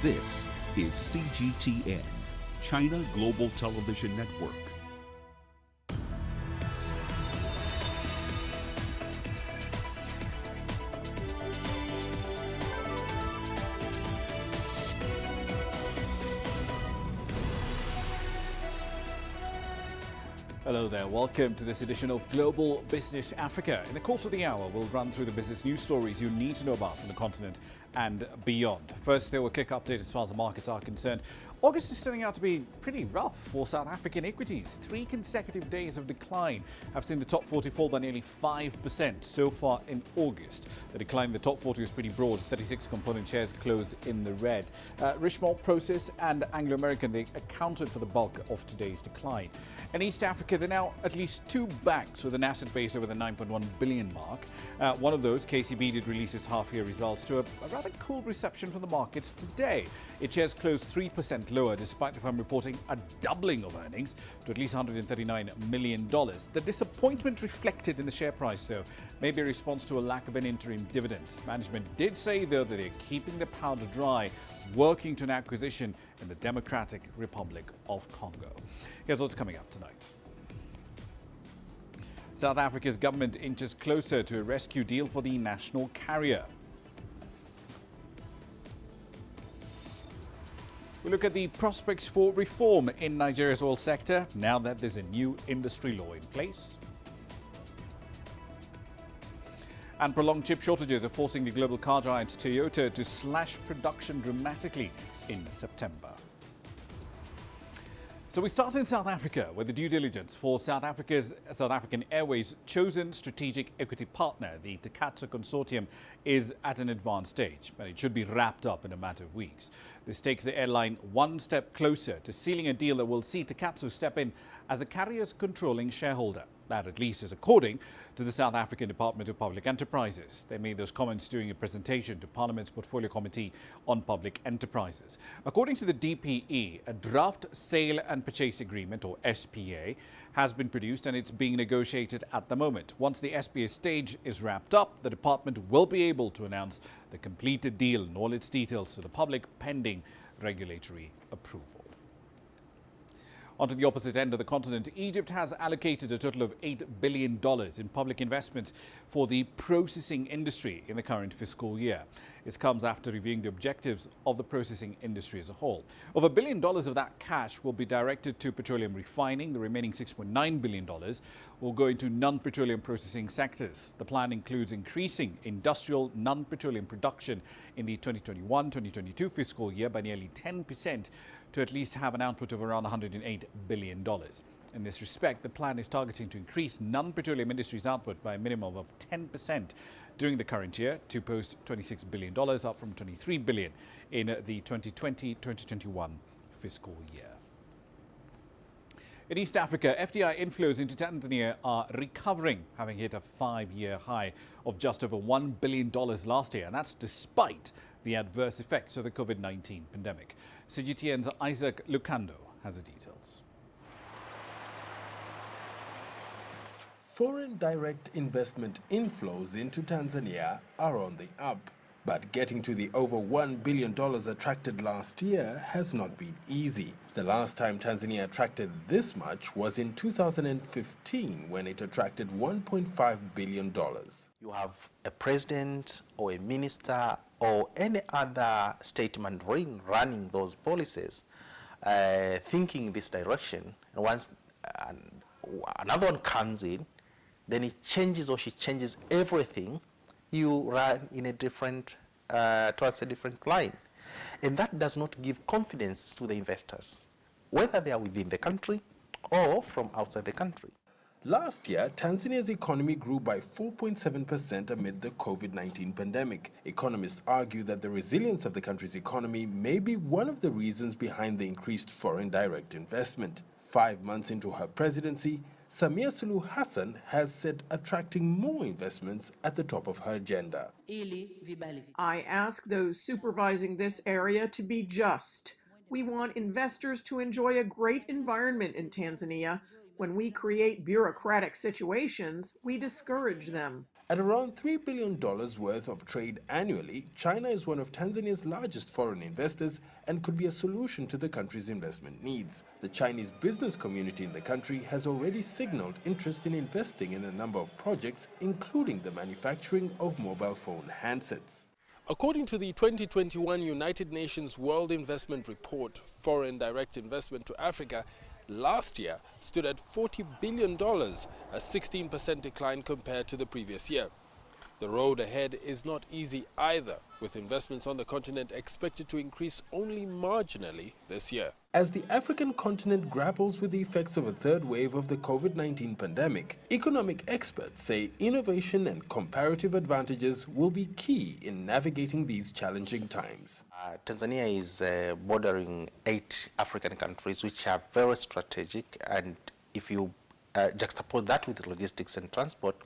This is CGTN, China Global Television Network. Hello there, welcome to this edition of Global Business Africa. In the course of the hour, we'll run through the business news stories you need to know about from the continent and beyond. First, there will kick update as far as the markets are concerned. August is turning out to be pretty rough for South African equities. 3 consecutive days of decline have seen the top 40 fall by nearly 5% so far in August. The decline in the top 40 was pretty broad. 36 component shares closed in the red. Richemont, Prosus and Anglo-American, they accounted for the bulk of today's decline. In East Africa, there are now at least 2 banks with an asset base over the 9.1 billion mark. One of those, KCB, did release its half-year results to a rather cool reception from the markets today. Its shares closed 3% lower, despite the firm reporting a doubling of earnings to at least $139 million. The disappointment reflected in the share price, though, may be a response to a lack of an interim dividend. Management did say, though, that they're keeping the powder dry, working to an acquisition in the Democratic Republic of Congo. Here's what's coming up tonight. South Africa's government inches closer to a rescue deal for the national carrier. We look at the prospects for reform in Nigeria's oil sector now that there's a new industry law in place. And prolonged chip shortages are forcing the global car giant Toyota to slash production dramatically in September. So we start in South Africa, where the due diligence for South African Airways' chosen strategic equity partner, the Takatsu Consortium, is at an advanced stage, and it should be wrapped up in a matter of weeks. This takes the airline one step closer to sealing a deal that will see Takatsu step in as a carrier's controlling shareholder. That, at least, is according to the South African Department of Public Enterprises. They made those comments during a presentation to Parliament's Portfolio Committee on Public Enterprises. According to the DPE, a draft sale and purchase agreement, or SPA, has been produced and it's being negotiated at the moment. Once the SPA stage is wrapped up, the department will be able to announce the completed deal and all its details to the public pending regulatory approval. Onto the opposite end of the continent, Egypt has allocated a total of $8 billion in public investments for the processing industry in the current fiscal year. This comes after reviewing the objectives of the processing industry as a whole. Over $1 billion of that cash will be directed to petroleum refining. The remaining $6.9 billion will go into non-petroleum processing sectors. The plan includes increasing industrial non-petroleum production in the 2021-2022 fiscal year by nearly 10%. To at least have an output of around $108 billion. In this respect, the plan is targeting to increase non-petroleum industries' output by a minimum of 10% during the current year to post $26 billion, up from $23 billion in the 2020-2021 fiscal year. In East Africa, FDI inflows into Tanzania are recovering, having hit a 5-year high of just over $1 billion last year, and that's despite the adverse effects of the COVID-19 pandemic. CGTN's Isaac Lucando has the details. Foreign direct investment inflows into Tanzania are on the up, but getting to the over $1 billion attracted last year has not been easy. The last time Tanzania attracted this much was in 2015, when it attracted $1.5 billion. You have a president or a minister or any other statesman running those policies, thinking this direction, and once another one comes in, then he changes or she changes everything, you run in a different, towards a different line. And that does not give confidence to the investors, whether they are within the country or from outside the country. Last year, Tanzania's economy grew by 4.7% amid the COVID-19 pandemic. Economists argue that the resilience of the country's economy may be one of the reasons behind the increased foreign direct investment. 5 months into her presidency, Samia Suluhu Hassan has set attracting more investments at the top of her agenda. I ask those supervising this area to be just. We want investors to enjoy a great environment in Tanzania. When we create bureaucratic situations, we discourage them. At around $3 billion worth of trade annually, China is one of Tanzania's largest foreign investors and could be a solution to the country's investment needs. The Chinese business community in the country has already signaled interest in investing in a number of projects, including the manufacturing of mobile phone handsets. According to the 2021 United Nations World Investment Report, foreign direct investment to Africa last year stood at $40 billion, a 16% decline compared to the previous year. The road ahead is not easy either, with investments on the continent expected to increase only marginally this year. As the African continent grapples with the effects of a third wave of the COVID-19 pandemic, economic experts say innovation and comparative advantages will be key in navigating these challenging times. Tanzania is bordering 8 African countries which are very strategic, and if you juxtapose that with logistics and transport,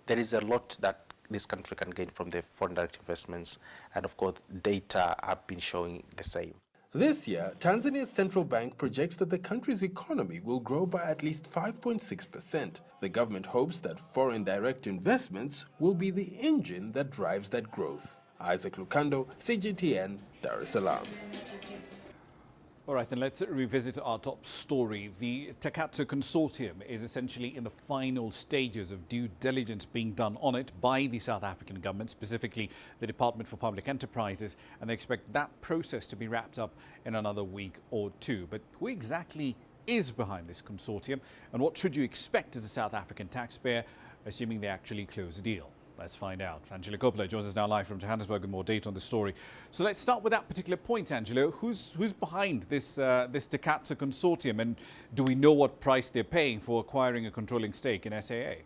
there is a lot that this country can gain from the foreign direct investments, and of course data have been showing the same. This year, Tanzania's central bank projects that the country's economy will grow by at least 5.6%. The government hopes that foreign direct investments will be the engine that drives that growth. Isaac Lukando, CGTN, Dar es Salaam. All right, then let's revisit our top story. The Takatso Consortium is essentially in the final stages of due diligence being done on it by the South African government, specifically the Department for Public Enterprises, and they expect that process to be wrapped up in another week or two. But who exactly is behind this consortium, and what should you expect as a South African taxpayer, assuming they actually close the deal? Let's find out. Angelo Coppola joins us now live from Johannesburg with more data on the story. So let's start with that particular point, Angelo. Who's behind this Takatso Consortium, and do we know what price they're paying for acquiring a controlling stake in SAA?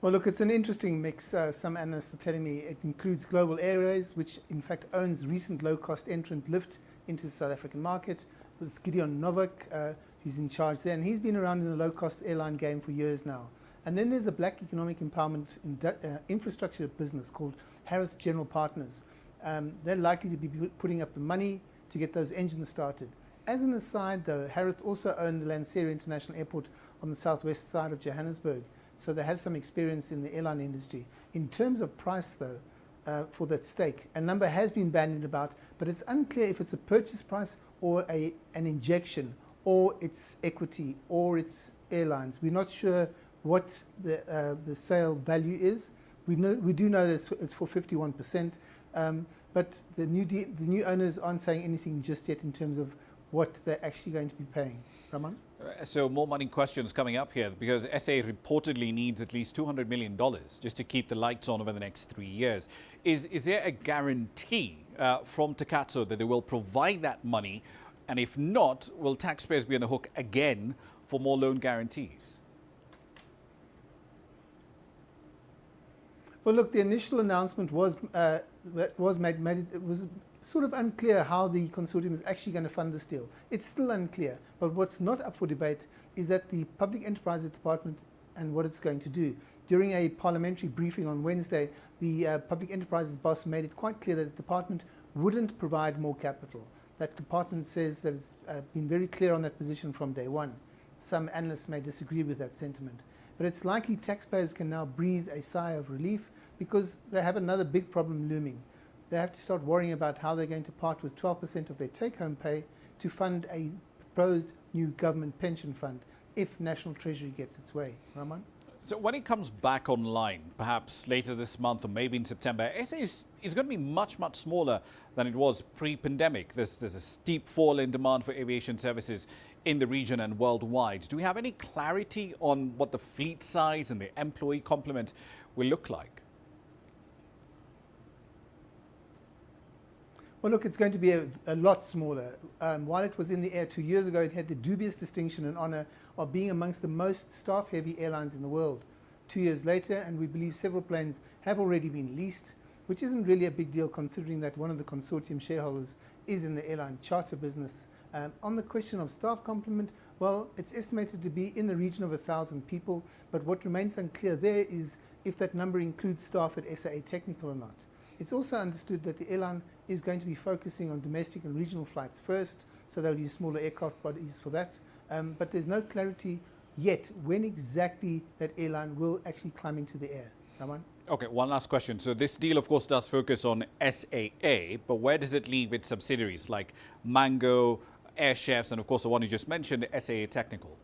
Well, look, it's an interesting mix. Some analysts are telling me it includes Global Airways, which in fact owns recent low-cost entrant Lyft into the South African market, with Gideon Novak, who's in charge there, and he's been around in the low-cost airline game for years now. And then there's a black economic empowerment infrastructure business called Harris General Partners. They're likely to be putting up the money to get those engines started. As an aside, though, Harris also owned the Lanseria International Airport on the southwest side of Johannesburg, so they have some experience in the airline industry. In terms of price, though, for that stake, a number has been bandied about, but it's unclear if it's a purchase price or an injection, or it's equity, or it's airlines. We're not sure what the sale value is. We do know that it's for 51%, but the new owners aren't saying anything just yet in terms of what they're actually going to be paying. Ramah? So more money questions coming up here, because SA reportedly needs at least $200 million just to keep the lights on over the next 3 years. Is there a guarantee from Takatso that they will provide that money? And if not, will taxpayers be on the hook again for more loan guarantees? Well, look, the initial announcement was made. It was sort of unclear how the consortium is actually going to fund this deal. It's still unclear. But what's not up for debate is that the Public Enterprises Department and what it's going to do. During a parliamentary briefing on Wednesday, the Public Enterprises boss made it quite clear that the department wouldn't provide more capital. That department says that it's been very clear on that position from day one. Some analysts may disagree with that sentiment. But it's likely taxpayers can now breathe a sigh of relief because they have another big problem looming. They have to start worrying about how they're going to part with 12% of their take-home pay to fund a proposed new government pension fund if National Treasury gets its way. Ramah? So when it comes back online, perhaps later this month or maybe in September, SA is going to be much, much smaller than it was pre-pandemic. There's a steep fall in demand for aviation services in the region and worldwide. Do we have any clarity on what the fleet size and the employee complement will look like? Well, look, it's going to be a lot smaller. While it was in the air 2 years ago, it had the dubious distinction and honor of being amongst the most staff-heavy airlines in the world. 2 years later, and we believe several planes have already been leased, which isn't really a big deal considering that one of the consortium shareholders is in the airline charter business. On the question of staff complement, well, it's estimated to be in the region of 1,000 people, but what remains unclear there is if that number includes staff at SAA Technical or not. It's also understood that the airline is going to be focusing on domestic and regional flights first, so they'll use smaller aircraft bodies for that. But there's no clarity yet when exactly that airline will actually climb into the air. Ramah? Okay, one last question. So this deal, of course, does focus on SAA, but where does it leave its subsidiaries like Mango, Air Chefs, and of course the one you just mentioned, SAA Technical?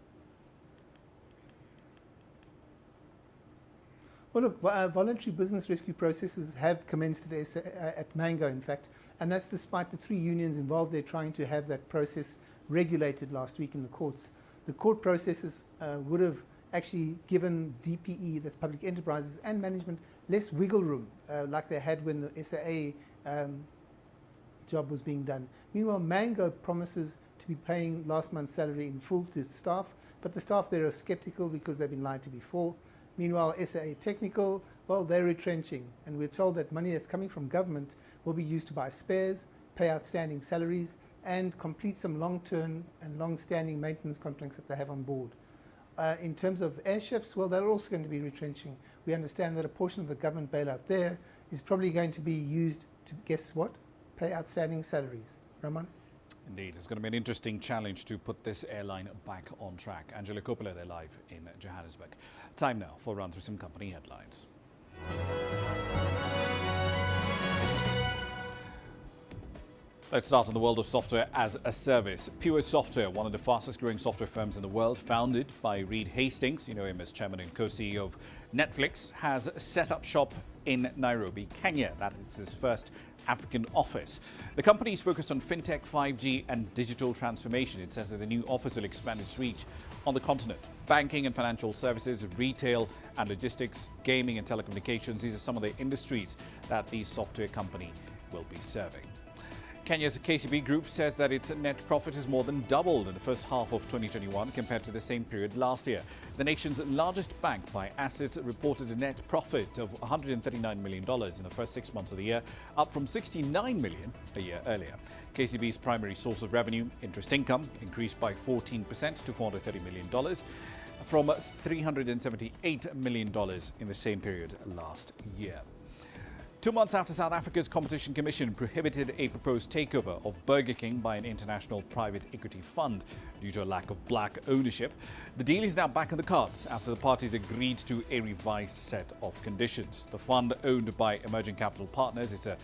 Well, look, voluntary business rescue processes have commenced at Mango, in fact, and that's despite the 3 unions involved there trying to have that process regulated last week in the courts. The court processes would have actually given DPE, that's public enterprises, and management less wiggle room like they had when the SAA job was being done. Meanwhile, Mango promises to be paying last month's salary in full to staff, but the staff there are skeptical because they've been lied to before. Meanwhile, SAA Technical, well, they're retrenching, and we're told that money that's coming from government will be used to buy spares, pay outstanding salaries, and complete some long-term and long-standing maintenance contracts that they have on board. In terms of air chefs, well, they're also going to be retrenching. We understand that a portion of the government bailout there is probably going to be used to, guess what, pay outstanding salaries. Ramah? Indeed, it's going to be an interesting challenge to put this airline back on track. Angela Coppola, they're live in Johannesburg. Time now for a run through some company headlines. Let's start in the world of software as a service. Pure Software, one of the fastest growing software firms in the world, founded by Reed Hastings, you know him as chairman and co-CEO of Netflix, has set up shop in Nairobi, Kenya. That is his first African office. The company is focused on fintech, 5G and digital transformation. It says that the new office will expand its reach on the continent. Banking and financial services, retail and logistics, gaming and telecommunications, these are some of the industries that the software company will be serving. Kenya's KCB Group says that its net profit has more than doubled in the first half of 2021 compared to the same period last year. The nation's largest bank by assets reported a net profit of $139 million in the first 6 months of the year, up from $69 million a year earlier. KCB's primary source of revenue, interest income, increased by 14% to $430 million from $378 million in the same period last year. 2 months after South Africa's Competition Commission prohibited a proposed takeover of Burger King by an international private equity fund due to a lack of black ownership, the deal is now back in the cards after the parties agreed to a revised set of conditions. The fund, owned by Emerging Capital Partners, it's a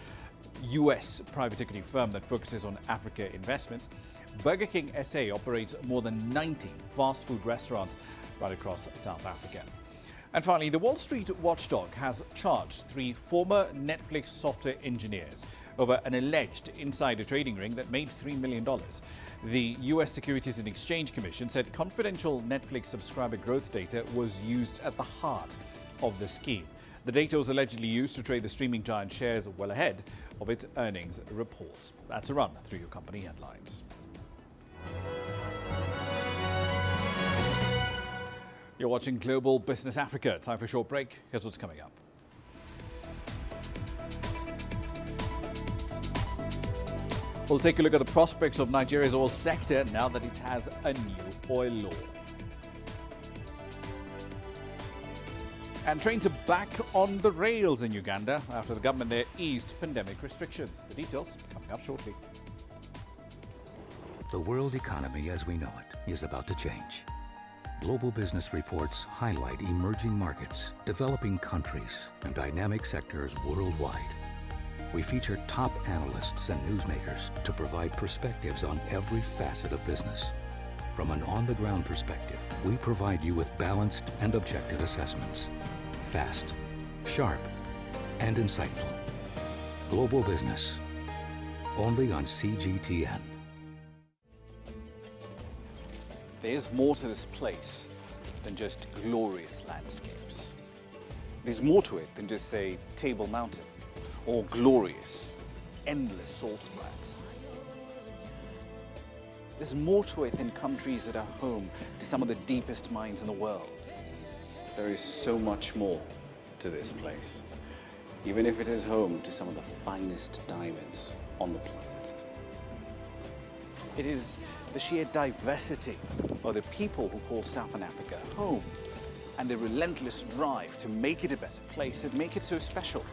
US private equity firm that focuses on Africa investments. Burger King SA operates more than 90 fast food restaurants right across South Africa. And finally, the Wall Street watchdog has charged 3 former Netflix software engineers over an alleged insider trading ring that made $3 million. The US Securities and Exchange Commission said confidential Netflix subscriber growth data was used at the heart of the scheme. The data was allegedly used to trade the streaming giant shares well ahead of its earnings reports. That's a run through your company headlines. You're watching Global Business Africa. Time for a short break. Here's what's coming up. We'll take a look at the prospects of Nigeria's oil sector now that it has a new oil law. And trains are back on the rails in Uganda after the government there eased pandemic restrictions. The details coming up shortly. The world economy as we know it is about to change. Global business reports highlight emerging markets, developing countries, and dynamic sectors worldwide. We feature top analysts and newsmakers to provide perspectives on every facet of business. From an on-the-ground perspective, we provide you with balanced and objective assessments. Fast, sharp, and insightful. Global Business, only on CGTN. There's more to this place than just glorious landscapes. There's more to it than just, say, Table Mountain or glorious, endless salt flats. There's more to it than countries that are home to some of the deepest mines in the world. There is so much more to this place, even if it is home to some of the finest diamonds on the planet. It is the sheer diversity of the people who call Southern Africa home and the relentless drive to make it a better place that make it so special.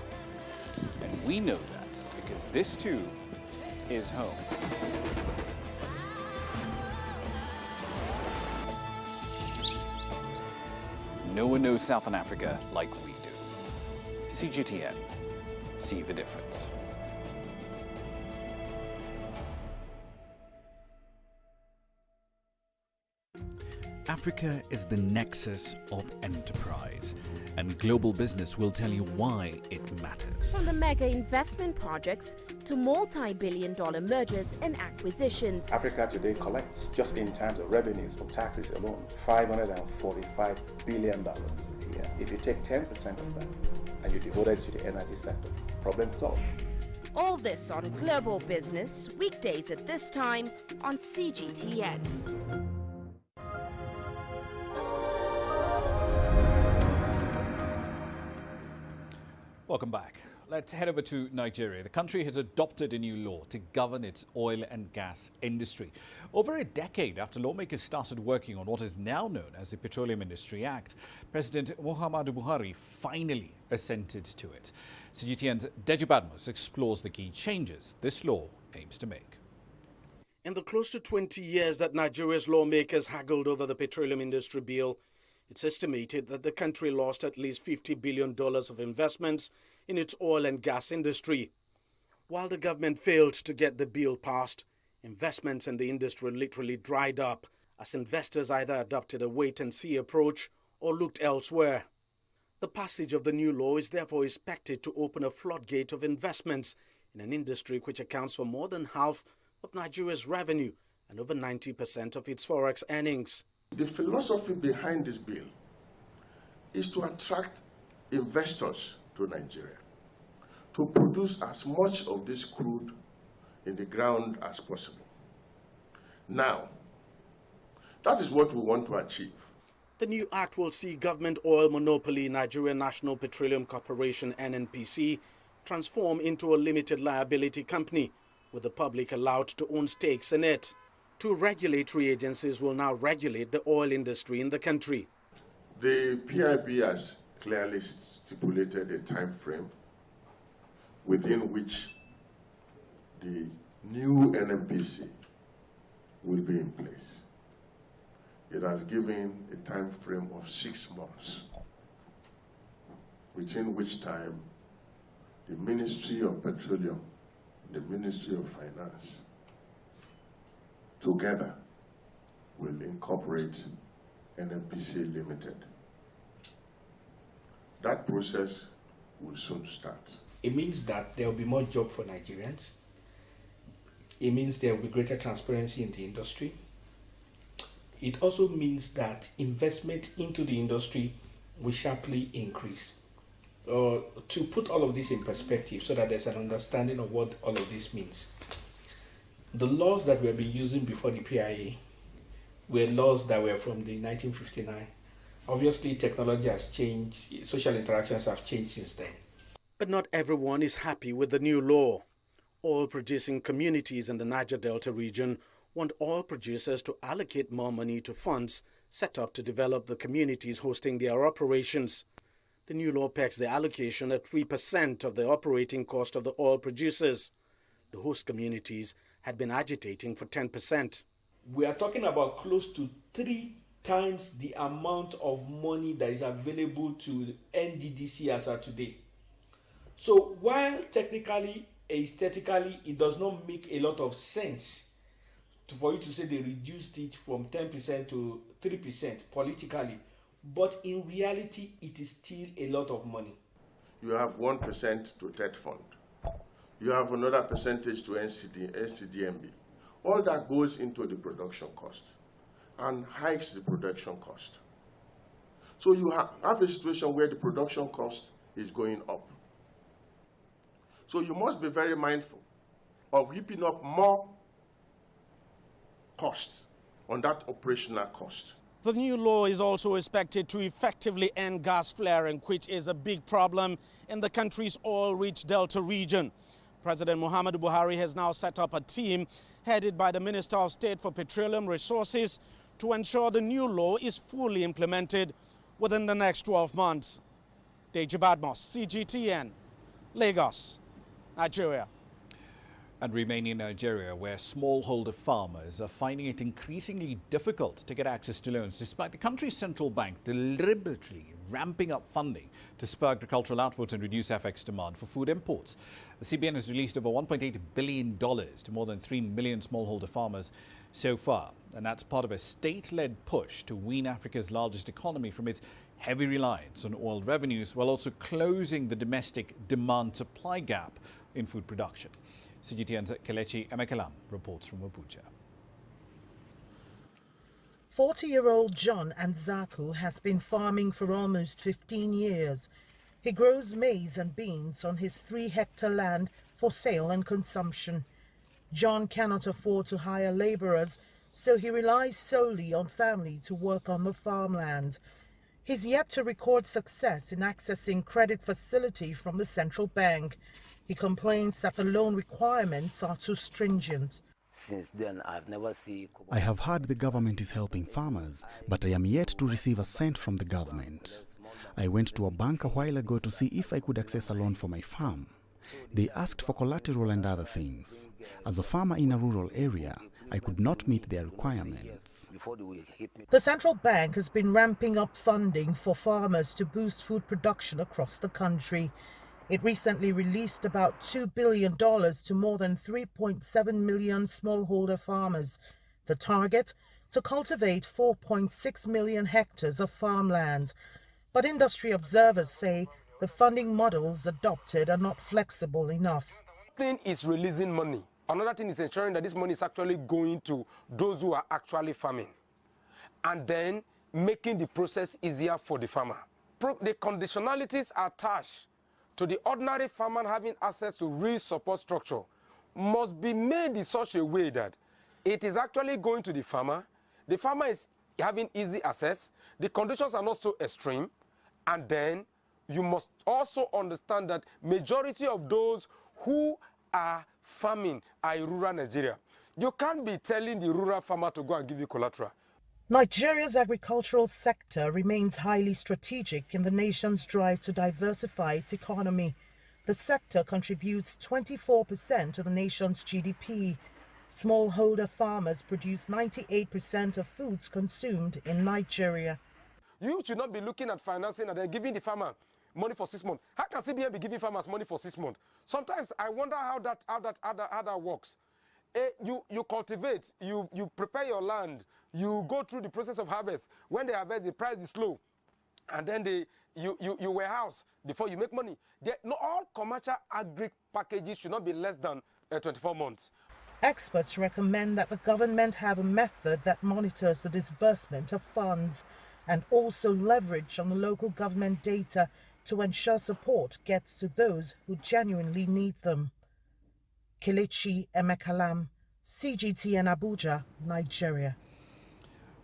And we know that because this too is home. no one knows Southern Africa like we do. CGTN. See the difference. Africa is the nexus of enterprise, and global business will tell you why it matters. From the mega investment projects to multi-billion-dollar mergers and acquisitions. Africa today collects, just in terms of revenues from taxes alone, $545 billion a year. If you take 10% of that and you devote it to the energy sector, problem solved. All this on Global Business, weekdays at this time on CGTN. Welcome back. Let's head over to Nigeria. The country has adopted a new law to govern its oil and gas industry. Over a decade after lawmakers started working on what is now known as the Petroleum Industry Act, President Muhammadu Buhari finally assented to it. CGTN's Deji Badmus explores the key changes this law aims to make. In the close to 20 years that Nigeria's lawmakers haggled over the petroleum industry bill, it's estimated that the country lost at least $50 billion of investments in its oil and gas industry. While the government failed to get the bill passed, investments in the industry literally dried up as investors either adopted a wait-and-see approach or looked elsewhere. The passage of the new law is therefore expected to open a floodgate of investments in an industry which accounts for more than half of Nigeria's revenue and over 90% of its forex earnings. The philosophy behind this bill is to attract investors to Nigeria, to produce as much of this crude in the ground as possible. Now, that is what we want to achieve. The new act will see government oil monopoly Nigerian National Petroleum Corporation (NNPC) transform into a limited liability company, with the public allowed to own stakes in it. Two regulatory agencies will now regulate the oil industry in the country. The PIB has clearly stipulated a time frame within which the new NNPC will be in place. It has given a time frame of 6 months, within which time the Ministry of Petroleum, the Ministry of Finance, together will incorporate NNPC Limited. That process will soon start. It means that there will be more jobs for Nigerians. It means there will be greater transparency in the industry. It also means that investment into the industry will sharply increase. To put all of this in perspective so that there's an understanding of what all of this means. The laws that we have been using before the PIA were laws that were from the 1959. Obviously, technology has changed, social interactions have changed since then. But not everyone is happy with the new law. Oil-producing communities in the Niger Delta region want oil producers to allocate more money to funds set up to develop the communities hosting their operations. The new law pegs the allocation at 3% of the operating cost of the oil producers. The host communities had been agitating for 10%. We are talking about close to 3 times the amount of money that is available to NDDC as of today. So while technically, aesthetically, it does not make a lot of sense for you to say they reduced it from 10% to 3% politically, but in reality, it is still a lot of money. You have 1% to TED fund. You have another percentage to NCDMB. All that goes into the production cost and hikes the production cost. So you have a situation where the production cost is going up. So you must be very mindful of heaping up more cost on that operational cost. The new law is also expected to effectively end gas flaring, which is a big problem in the country's oil-rich Delta region. President Muhammadu Buhari has now set up a team headed by the Minister of State for Petroleum Resources to ensure the new law is fully implemented within the next 12 months. Deji Badmus, CGTN, Lagos, Nigeria. And remaining in Nigeria, where smallholder farmers are finding it increasingly difficult to get access to loans, despite the country's central bank deliberately ramping up funding to spur agricultural output and reduce FX demand for food imports. The CBN has released over $1.8 billion to more than 3 million smallholder farmers so far. And that's part of a state-led push to wean Africa's largest economy from its heavy reliance on oil revenues, while also closing the domestic demand-supply gap in food production. CGTN's Kelechi Emekalam reports from Abuja. 40-year-old John Anzaku has been farming for almost 15 years. He grows maize and beans on his 3-hectare land for sale and consumption. John cannot afford to hire laborers, so he relies solely on family to work on the farmland. He's yet to record success in accessing credit facility from the central bank. He complains that the loan requirements are too stringent. Since then, I've never seen... I have heard the government is helping farmers, but I am yet to receive a cent from the government. I went to a bank a while ago to see if I could access a loan for my farm. They asked for collateral and other things. As a farmer in a rural area, I could not meet their requirements. The central bank has been ramping up funding for farmers to boost food production across the country. It recently released about $2 billion to more than 3.7 million smallholder farmers. The target? To cultivate 4.6 million hectares of farmland. But industry observers say the funding models adopted are not flexible enough. One thing is releasing money. Another thing is ensuring that this money is actually going to those who are actually farming. And then making the process easier for the farmer. The conditionalities attached to the ordinary farmer having access to real support structure must be made in such a way that it is actually going to the farmer is having easy access, the conditions are not so extreme, and then you must also understand that majority of those who are farming are in rural Nigeria. You can't be telling the rural farmer to go and give you collateral. Nigeria's agricultural sector remains highly strategic in the nation's drive to diversify its economy. The sector contributes 24% to the nation's GDP. Smallholder farmers produce 98% of foods consumed in Nigeria. You should not be looking at financing and then giving the farmer money for 6 months. How can CBN be giving farmers money for 6 months? Sometimes I wonder how that works. You cultivate, you prepare your land, you go through the process of harvest. When they harvest, the price is low, and then you warehouse before you make money. All commercial agri packages should not be less than 24 months. Experts recommend that the government have a method that monitors the disbursement of funds and also leverage on the local government data to ensure support gets to those who genuinely need them. Kelechi Emekalam, CGTN Abuja, Nigeria.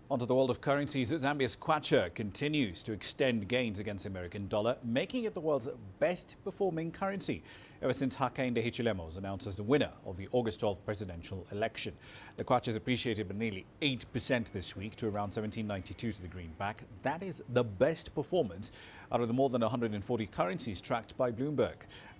Onto the world of currencies, Zambia's kwacha continues to extend gains against the American dollar, making it the world's best performing currency ever since Hakainde Hichilema was announced as the winner of the August 12th presidential election. The kwacha has appreciated by nearly 8% this week to around 1792 to the greenback. That is the best performance out of the more than 140 currencies tracked by Bloomberg.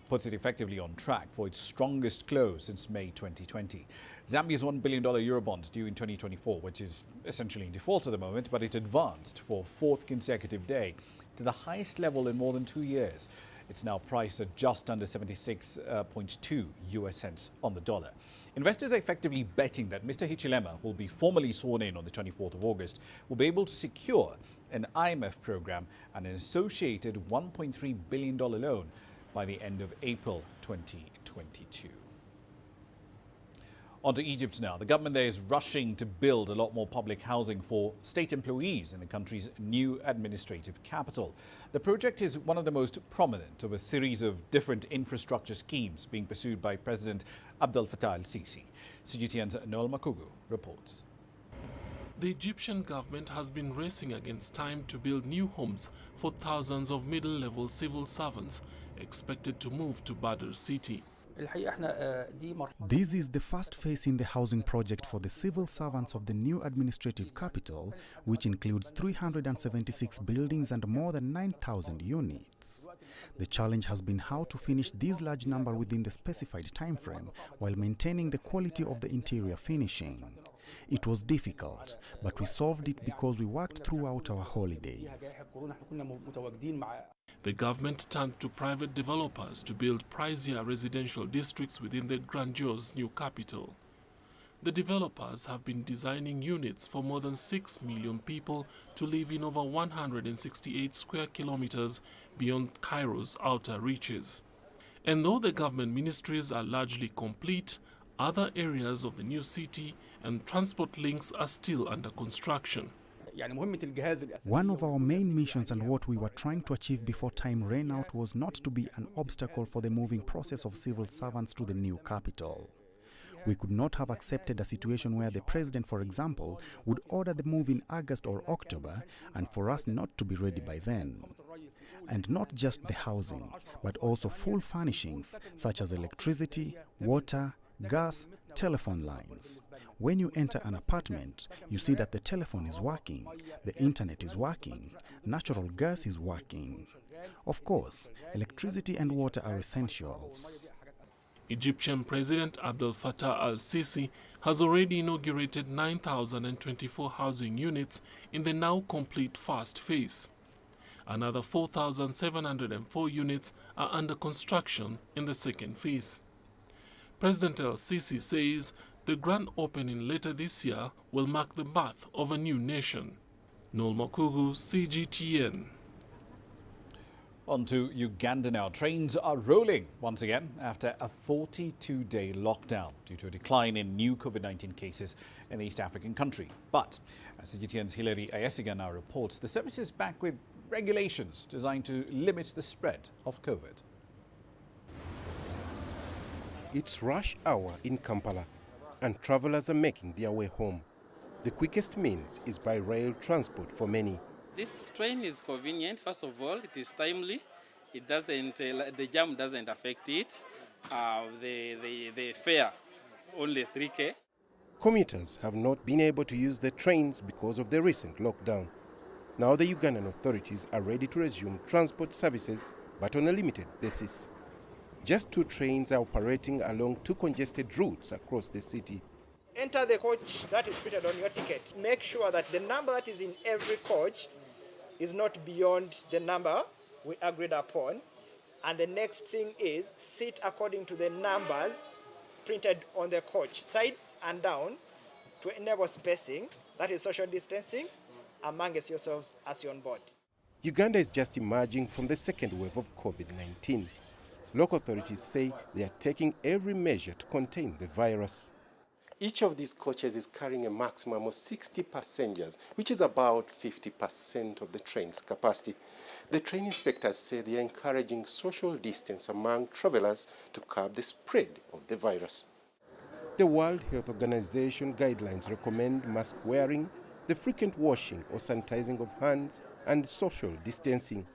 Puts it effectively on track for its strongest close since May 2020. Zambia's $1 billion Eurobond due in 2024, which is essentially in default at the moment, but it advanced for a 4th consecutive day to the highest level in more than 2 years. It's now priced at just under 76.2 US cents on the dollar. Investors are effectively betting that Mr. Hichilema, who will be formally sworn in on the 24th of August, will be able to secure an IMF program and an associated $1.3 billion loan by the end of April 2022. On to Egypt now. The government there is rushing to build a lot more public housing for state employees in the country's new administrative capital. The project is one of the most prominent of a series of different infrastructure schemes being pursued by President Abdel Fattah el-Sisi. CGTN's Noel Makugu reports. The Egyptian government has been racing against time to build new homes for thousands of middle-level civil servants expected to move to Badr city. This is the first phase in the housing project for the civil servants of the new administrative capital, which includes 376 buildings and more than 9,000 units. The challenge has been how to finish this large number within the specified time frame while maintaining the quality of the interior finishing. It was difficult, but we solved it because we worked throughout our holidays. The government turned to private developers to build pricier residential districts within the grandiose new capital. The developers have been designing units for more than 6 million people to live in over 168 square kilometers beyond Cairo's outer reaches. And though the government ministries are largely complete, other areas of the new city and transport links are still under construction. One of our main missions and what we were trying to achieve before time ran out was not to be an obstacle for the moving process of civil servants to the new capital. We could not have accepted a situation where the president, for example, would order the move in August or October and for us not to be ready by then. And not just the housing, but also full furnishings such as electricity, water, gas, telephone lines. When you enter an apartment, you see that the telephone is working, the internet is working, natural gas is working. Of course, electricity and water are essentials. Egyptian President Abdel Fattah al-Sisi has already inaugurated 9,024 housing units in the now complete first phase. Another 4,704 units are under construction in the second phase. President al-Sisi says the grand opening later this year will mark the birth of a new nation. Noel Makugu, CGTN. On to Uganda now. Trains are rolling once again after a 42-day lockdown due to a decline in new COVID-19 cases in the East African country. But, as CGTN's Hilary Ayesiga now reports, the service is back with regulations designed to limit the spread of COVID. It's rush hour in Kampala, and travelers are making their way home. The quickest means is by rail transport for many. This train is convenient. First of all, it is timely. It doesn't, the jam doesn't affect it. The fare, only 3K. Commuters have not been able to use the trains because of the recent lockdown. Now the Ugandan authorities are ready to resume transport services, but on a limited basis. Just 2 trains are operating along 2 congested routes across the city. Enter the coach that is printed on your ticket. Make sure that the number that is in every coach is not beyond the number we agreed upon. And the next thing is sit according to the numbers printed on the coach, sides and down, to enable spacing, that is social distancing, amongst yourselves as you're on board. Uganda is just emerging from the second wave of COVID-19. Local authorities say they are taking every measure to contain the virus. Each of these coaches is carrying a maximum of 60 passengers, which is about 50% of the train's capacity. The train inspectors say they are encouraging social distance among travelers to curb the spread of the virus. The World Health Organization guidelines recommend mask wearing, the frequent washing or sanitizing of hands, and social distancing.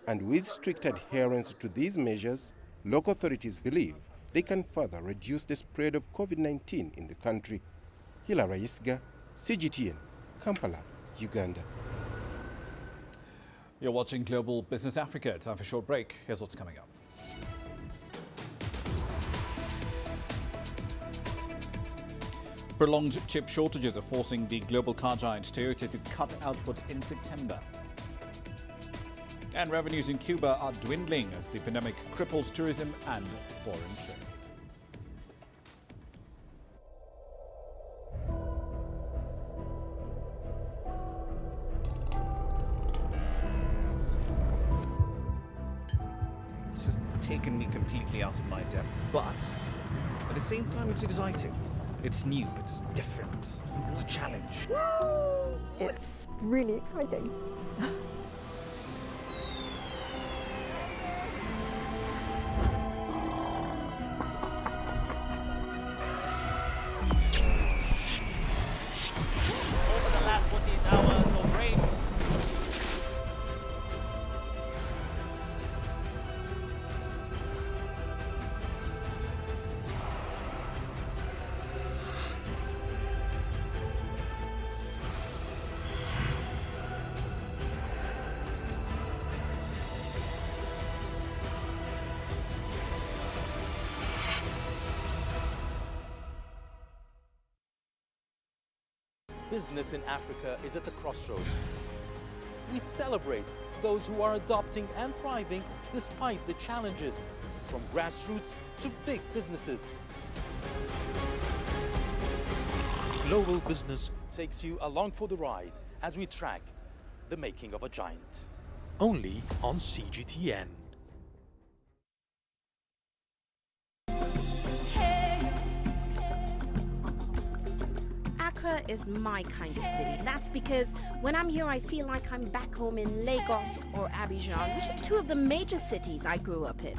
And with strict adherence to these measures, local authorities believe they can further reduce the spread of COVID-19 in the country. Hilary Ayesiga, CGTN, Kampala, Uganda. You're watching Global Business Africa. Time for a short break. Here's what's coming up. Prolonged chip shortages are forcing the global car giant Toyota to cut output in September. And revenues in Cuba are dwindling as the pandemic cripples tourism and foreign trade. It's just taken me completely out of my depth, but at the same time it's exciting. It's new, it's different, it's a challenge. It's really exciting. business in Africa is at a crossroads. We celebrate those who are adopting and thriving despite the challenges, from grassroots to big businesses. Global Business takes you along for the ride as we track the making of a giant. Only on CGTN. Accra is my kind of city. That's because when I'm here, I feel like I'm back home in Lagos or Abidjan, which are two of the major cities I grew up in.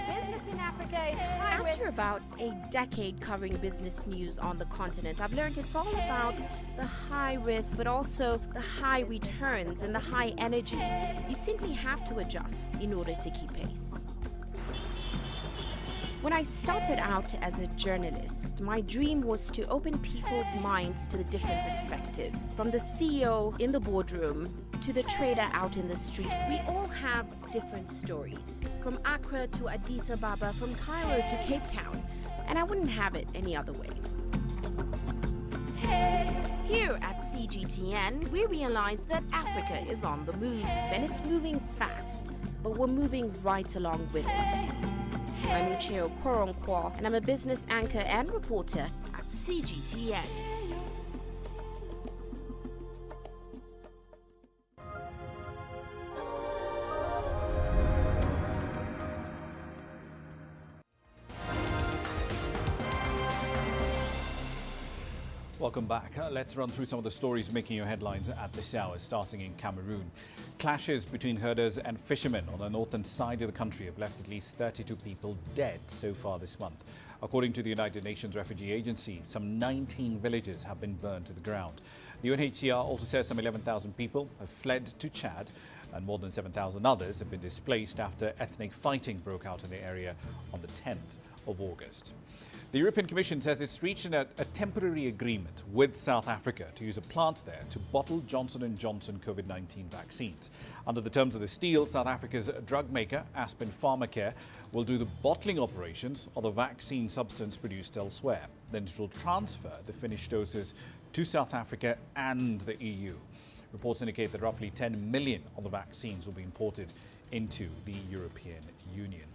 Business in Africa is high risk. After about a decade covering business news on the continent, I've learned it's all about the high risk, but also the high returns and the high energy. You simply have to adjust in order to keep pace. When I started out as a journalist, my dream was to open people's minds to the different perspectives. From the CEO in the boardroom to the trader out in the street, we all have different stories. From Accra to Addis Ababa, from Cairo to Cape Town, and I wouldn't have it any other way. Here at CGTN, we realize that Africa is on the move, and it's moving fast, but we're moving right along with it. I'm Ucheo Koronkwo, and I'm a business anchor and reporter at CGTN. Welcome back. Let's run through some of the stories making your headlines at this hour, starting in Cameroon. Clashes between herders and fishermen on the northern side of the country have left at least 32 people dead so far this month. According to the United Nations Refugee Agency, some 19 villages have been burned to the ground. The UNHCR also says some 11,000 people have fled to Chad and more than 7,000 others have been displaced after ethnic fighting broke out in the area on the 10th of August. The European Commission says it's reached a temporary agreement with South Africa to use a plant there to bottle Johnson & Johnson COVID-19 vaccines. Under the terms of this deal, South Africa's drug maker, Aspen Pharmacare, will do the bottling operations of the vaccine substance produced elsewhere. Then it will transfer the finished doses to South Africa and the EU. Reports indicate that roughly 10 million of the vaccines will be imported into the European Union.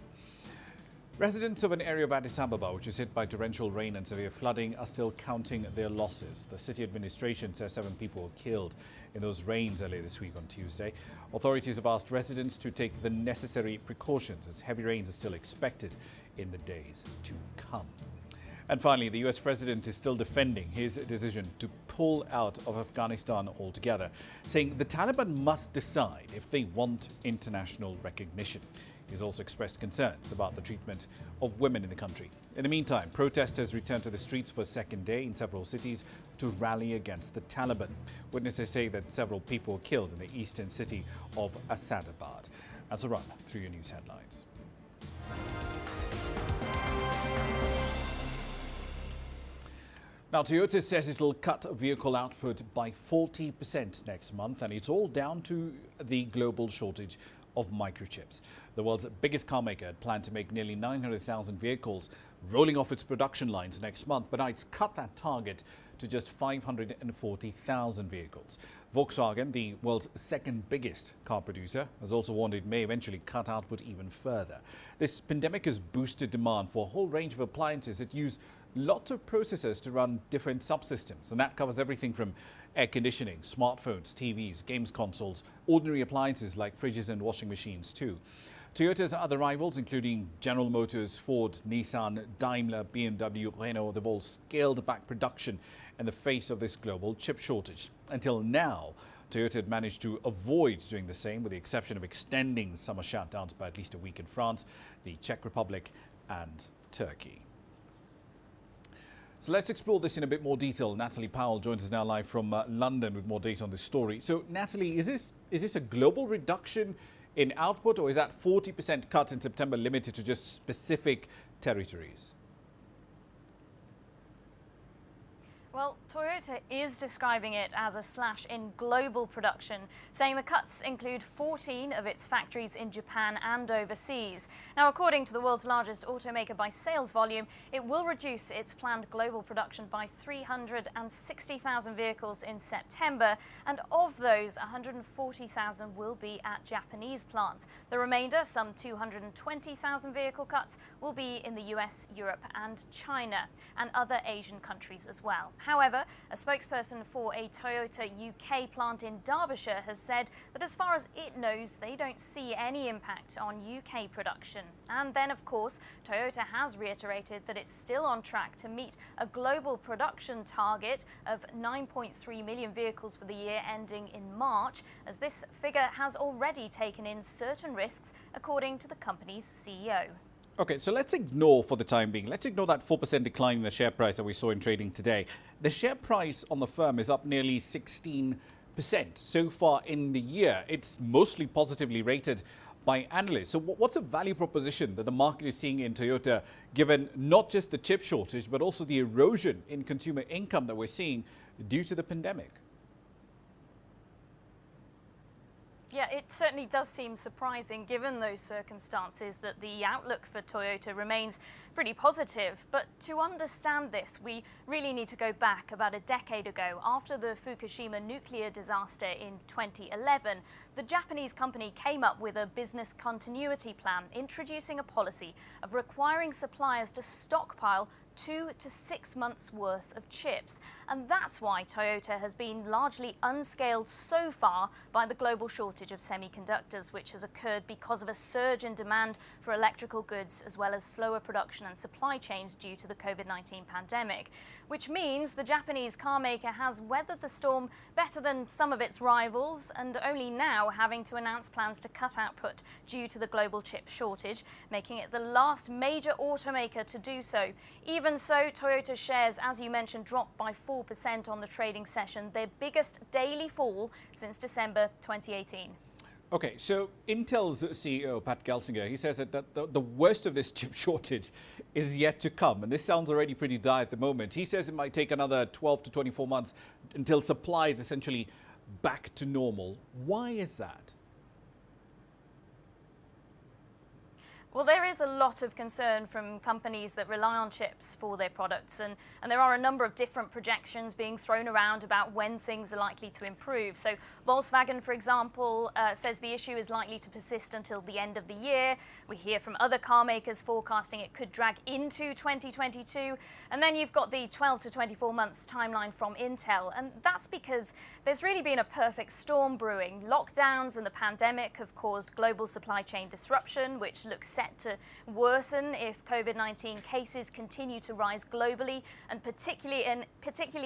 Residents of an area of Addis Ababa, which is hit by torrential rain and severe flooding, are still counting their losses. The city administration says 7 people were killed in those rains earlier this week on Tuesday. Authorities have asked residents to take the necessary precautions as heavy rains are still expected in the days to come. And finally, the US president is still defending his decision to pull out of Afghanistan altogether, saying the Taliban must decide if they want international recognition. He's also expressed concerns about the treatment of women in the country. In the meantime, protesters returned to the streets for a second day in several cities to rally against the Taliban. Witnesses say that several people were killed in the eastern city of Asadabad. As a run through your news headlines. Now, Toyota says it will cut vehicle output by 40% next month, and it's all down to the global shortage of microchips. The world's biggest car maker had planned to make nearly 900,000 vehicles rolling off its production lines next month, but now it's cut that target to just 540,000 vehicles. Volkswagen, the world's second biggest car producer, has also warned it may eventually cut output even further. This pandemic has boosted demand for a whole range of appliances that use lots of processors to run different subsystems, and that covers everything from air conditioning, smartphones, TVs, games consoles, ordinary appliances like fridges and washing machines too. Toyota's other rivals, including General Motors, Ford, Nissan, Daimler, BMW, Renault, they've all scaled back production in the face of this global chip shortage. Until now, Toyota had managed to avoid doing the same, with the exception of extending summer shutdowns by at least a week in France, the Czech Republic and Turkey. So let's explore this in a bit more detail. Natalie Powell joins us now live from London with more data on this story. So Natalie, is this a global reduction in output, or is that 40% cut in September limited to just specific territories? Well, Well, Toyota is describing it as a slash in global production, saying the cuts include 14 of its factories in Japan and overseas. Now, according to the world's largest automaker by sales volume, it will reduce its planned global production by 360,000 vehicles in September, and of those, 140,000 will be at Japanese plants. The remainder, some 220,000 vehicle cuts, will be in the US, Europe and China, and other Asian countries as well. However, a spokesperson for a Toyota UK plant in Derbyshire has said that as far as it knows, they don't see any impact on UK production. And then, of course, Toyota has reiterated that it's still on track to meet a global production target of 9.3 million vehicles for the year ending in March, as this figure has already taken in certain risks, according to the company's CEO. Okay, so let's ignore for the time being, let's ignore that 4% decline in the share price that we saw in trading today. The share price on the firm is up nearly 16% so far in the year. It's mostly positively rated by analysts. So what's the value proposition that the market is seeing in Toyota, given not just the chip shortage, but also the erosion in consumer income that we're seeing due to the pandemic? Yeah, it certainly does seem surprising, given those circumstances, that the outlook for Toyota remains pretty positive. But to understand this, we really need to go back about a decade ago. After the Fukushima nuclear disaster in 2011, the Japanese company came up with a business continuity plan, introducing a policy of requiring suppliers to stockpile 2 to 6 months worth of chips. And that's why Toyota has been largely unscaled so far by the global shortage of semiconductors, which has occurred because of a surge in demand for electrical goods, as well as slower production and supply chains due to the COVID-19 pandemic. Which means the Japanese car maker has weathered the storm better than some of its rivals, and only now having to announce plans to cut output due to the global chip shortage, making it the last major automaker to do so. Even so, Toyota shares, as you mentioned, dropped by 4% on the trading session, their biggest daily fall since December 2018. Okay, so Intel's CEO, Pat Gelsinger, he says that the worst of this chip shortage is yet to come. And this sounds already pretty dire at the moment. He says it might take another 12 to 24 months until supply is essentially back to normal. Why is that? Well, there is a lot of concern from companies that rely on chips for their products, and there are a number of different projections being thrown around about when things are likely to improve. So Volkswagen, for example, says the issue is likely to persist until the end of the year. We hear from other car makers forecasting it could drag into 2022. And then you've got the 12 to 24 months timeline from Intel, and that's because there's really been a perfect storm brewing. Lockdowns and the pandemic have caused global supply chain disruption, which looks set to worsen if COVID-19 cases continue to rise globally, and particularly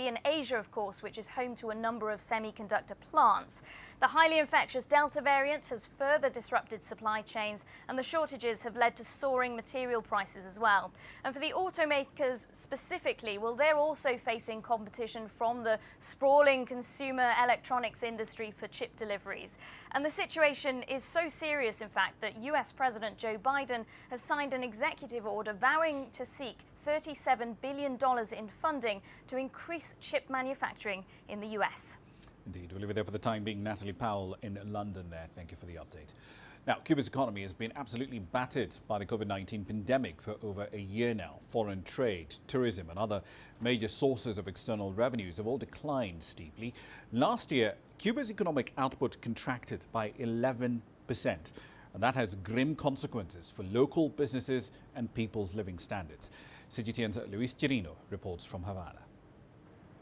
in Asia, of course, which is home to a number of semiconductor plants. The highly infectious Delta variant has further disrupted supply chains, and the shortages have led to soaring material prices as well. And for the automakers specifically, well, they're also facing competition from the sprawling consumer electronics industry for chip deliveries. And the situation is so serious, in fact, that US President Joe Biden has signed an executive order vowing to seek $37 billion in funding to increase chip manufacturing in the US. Indeed. We'll leave it there for the time being. Natalie Powell in London there. Thank you for the update. Now, Cuba's economy has been absolutely battered by the COVID-19 pandemic for over a year now. Foreign trade, tourism and other major sources of external revenues have all declined steeply. Last year, Cuba's economic output contracted by 11%. And that has grim consequences for local businesses and people's living standards. CGTN's Luis Chirino reports from Havana.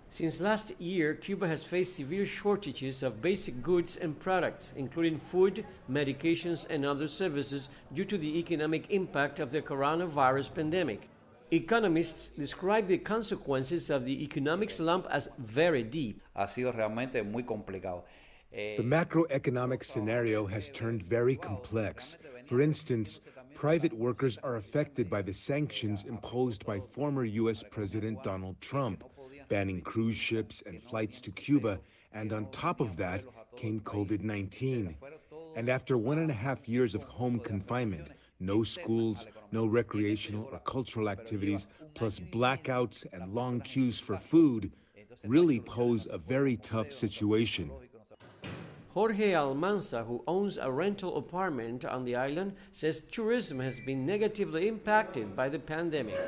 Since last year, Cuba has faced severe shortages of basic goods and products, including food, medications, and other services due to the economic impact of the coronavirus pandemic. Economists describe the consequences of the economic slump as very deep. Ha sido realmente muy complicado. The macroeconomic scenario has turned very complex. For instance, private workers are affected by the sanctions imposed by former U.S. President Donald Trump, banning cruise ships and flights to Cuba, and on top of that came COVID-19. And after 1.5 years of home confinement, no schools, no recreational or cultural activities, plus blackouts and long queues for food, really pose a very tough situation. Jorge Almanza, who owns a rental apartment on the island, says tourism has been negatively impacted by the pandemic.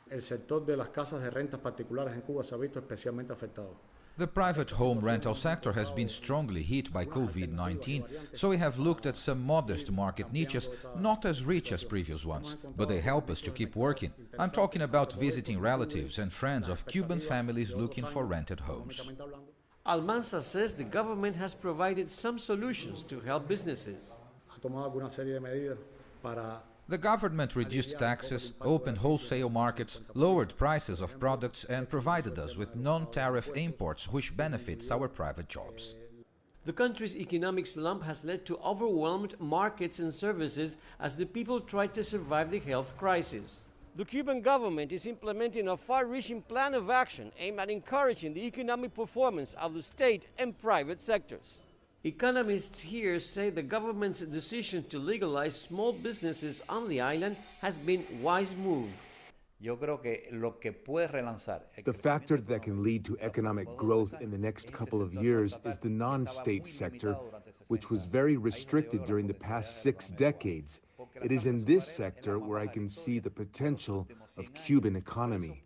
El sector de las casas de rentas particulares en Cuba se ha visto especialmente afectado. The private home rental sector has been strongly hit by COVID-19, so we have looked at some modest market niches, not as rich as previous ones, but they help us to keep working. I'm talking about visiting relatives and friends of Cuban families looking for rented homes. Almanza says the government has provided some solutions to help businesses. The government reduced taxes, opened wholesale markets, lowered prices of products and provided us with non-tariff imports, which benefits our private jobs. The country's economic slump has led to overwhelmed markets and services as the people try to survive the health crisis. The Cuban government is implementing a far-reaching plan of action aimed at encouraging the economic performance of the state and private sectors. Economists here say the government's decision to legalize small businesses on the island has been a wise move. The factor that can lead to economic growth in the next couple of years is the non-state sector, which was very restricted during the past 6 decades. It is in this sector where I can see the potential of Cuban economy.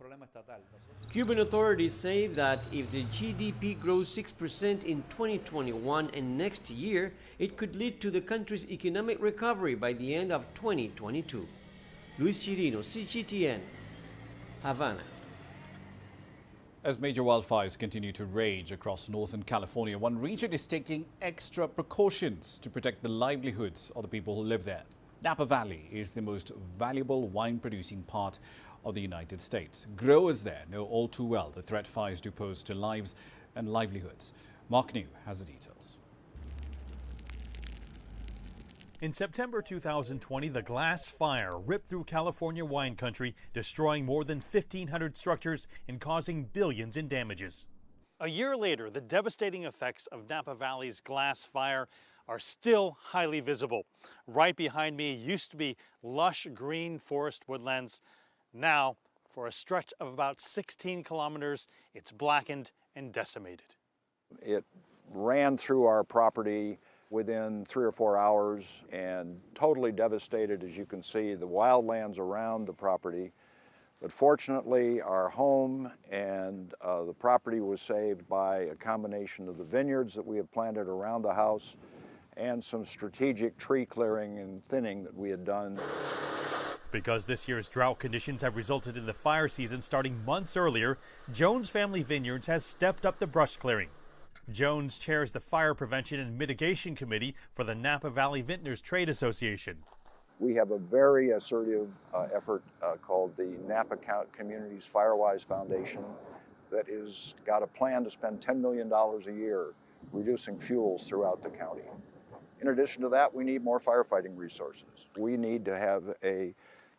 Cuban authorities say that if the GDP grows 6% in 2021 and next year, it could lead to the country's economic recovery by the end of 2022. Luis Chirino, CGTN, Havana. As major wildfires continue to rage across northern California, one region is taking extra precautions to protect the livelihoods of the people who live there. Napa Valley is the most valuable wine-producing part of the United States. Growers there know all too well the threat fires do pose to lives and livelihoods. Mark New has the details. In September 2020, the glass fire ripped through California wine country, destroying more than 1,500 structures and causing billions in damages. A year later, the devastating effects of Napa Valley's glass fire are still highly visible. Right behind me used to be lush green forest woodlands. Now, for a stretch of about 16 kilometers, it's blackened and decimated. It ran through our property within 3 or 4 hours and totally devastated, as you can see, the wildlands around the property. But fortunately, our home and the property was saved by a combination of the vineyards that we have planted around the house and some strategic tree clearing and thinning that we had done. Because this year's drought conditions have resulted in the fire season starting months earlier, Jones Family Vineyards has stepped up the brush clearing. Jones chairs the Fire Prevention and Mitigation Committee for the Napa Valley Vintners Trade Association. We have a very assertive effort called the Napa Communities Firewise Foundation that has got a plan to spend $10 million a year reducing fuels throughout the county. In addition to that, we need more firefighting resources. We need to have a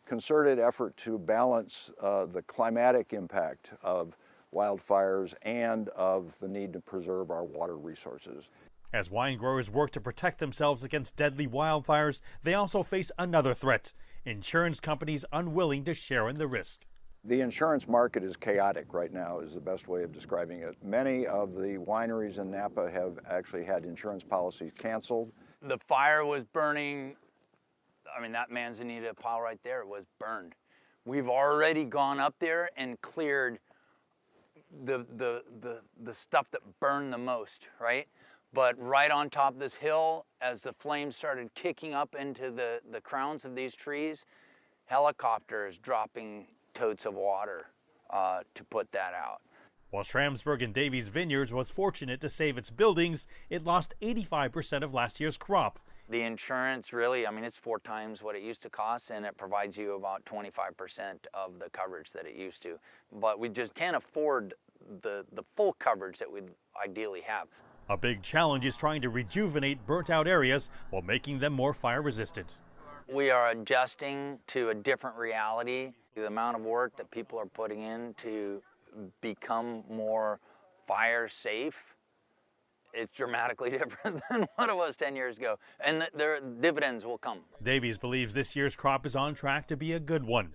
concerted effort to balance the climatic impact of wildfires and of the need to preserve our water resources. As wine growers work to protect themselves against deadly wildfires, they also face another threat: insurance companies unwilling to share in the risk. The insurance market is chaotic right now, is the best way of describing it. Many of the wineries in Napa have actually had insurance policies canceled. The fire was burning. I mean, that manzanita pile right there was burned. We've already gone up there and cleared the stuff that burned the most, right? But right on top of this hill, as the flames started kicking up into the crowns of these trees, helicopters dropping totes of water to put that out. While Schramsberg and Davies Vineyards was fortunate to save its buildings, it lost 85% of last year's crop. The insurance really, I mean, it's 4 times what it used to cost, and it provides you about 25% of the coverage that it used to. But we just can't afford the full coverage that we'd ideally have. A big challenge is trying to rejuvenate burnt-out areas while making them more fire-resistant. We are adjusting to a different reality. The amount of work that people are putting in to become more fire safe, it's dramatically different than what it was 10 years ago, and their dividends will come. Davies believes this year's crop is on track to be a good one.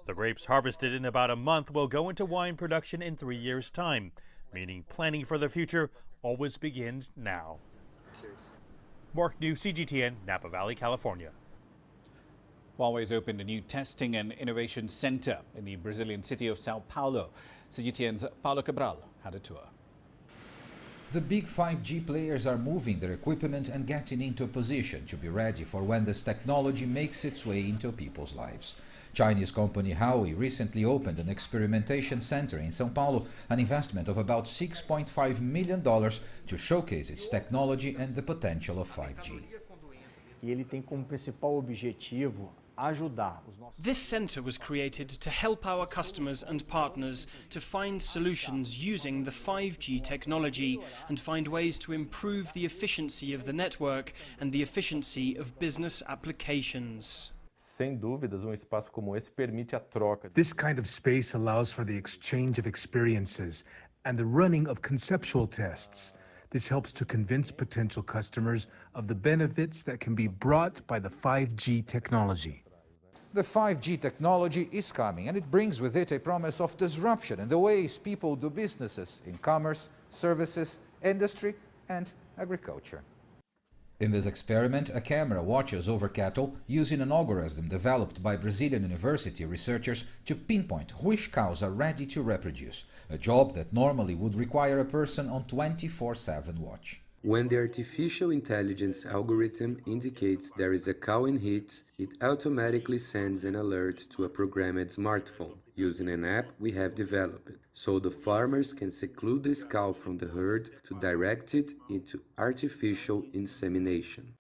The grapes harvested in about a month will go into wine production in 3 years' time. meaning planning for the future always begins now. Mark New, CGTN, Napa Valley, California. Huawei has opened a new testing and innovation center in the Brazilian city of Sao Paulo. CGTN's Paulo Cabral had a tour. The big 5G players are moving their equipment and getting into a position to be ready for when this technology makes its way into people's lives. Chinese company Huawei recently opened an experimentation center in São Paulo, an investment of about $6.5 million to showcase its technology and the potential of 5G. Ele tem como principal objetivo ajudar os nossos. This centre was created to help our customers and partners to find solutions using the 5G technology and find ways to improve the efficiency of the network and the efficiency of business applications. Sem dúvidas, espaço como esse permite a troca. This kind of space allows for the exchange of experiences and the running of conceptual tests. This helps to convince potential customers of the benefits that can be brought by the 5G technology. The 5G technology is coming, and it brings with it a promise of disruption in the ways people do businesses in commerce, services, industry, and agriculture. In this experiment, a camera watches over cattle using an algorithm developed by Brazilian university researchers to pinpoint which cows are ready to reproduce, a job that normally would require a person on 24/7 watch. When the artificial intelligence algorithm indicates there is a cow in heat, it automatically sends an alert to a programmed smartphone using an app we have developed, so the farmers can seclude this cow from the herd to direct it into artificial insemination.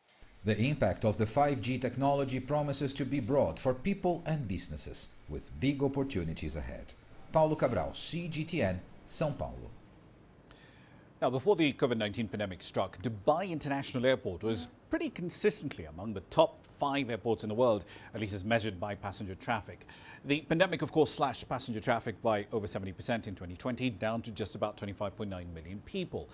The impact of the 5G technology promises to be broad for people and businesses, with big opportunities ahead. Paulo Cabral, CGTN, São Paulo. Now, before the COVID-19 pandemic struck, Dubai International Airport was pretty consistently among the top 5 airports in the world, at least as measured by passenger traffic. The pandemic, of course, slashed passenger traffic by over 70% in 2020, down to just about 25.9 million people.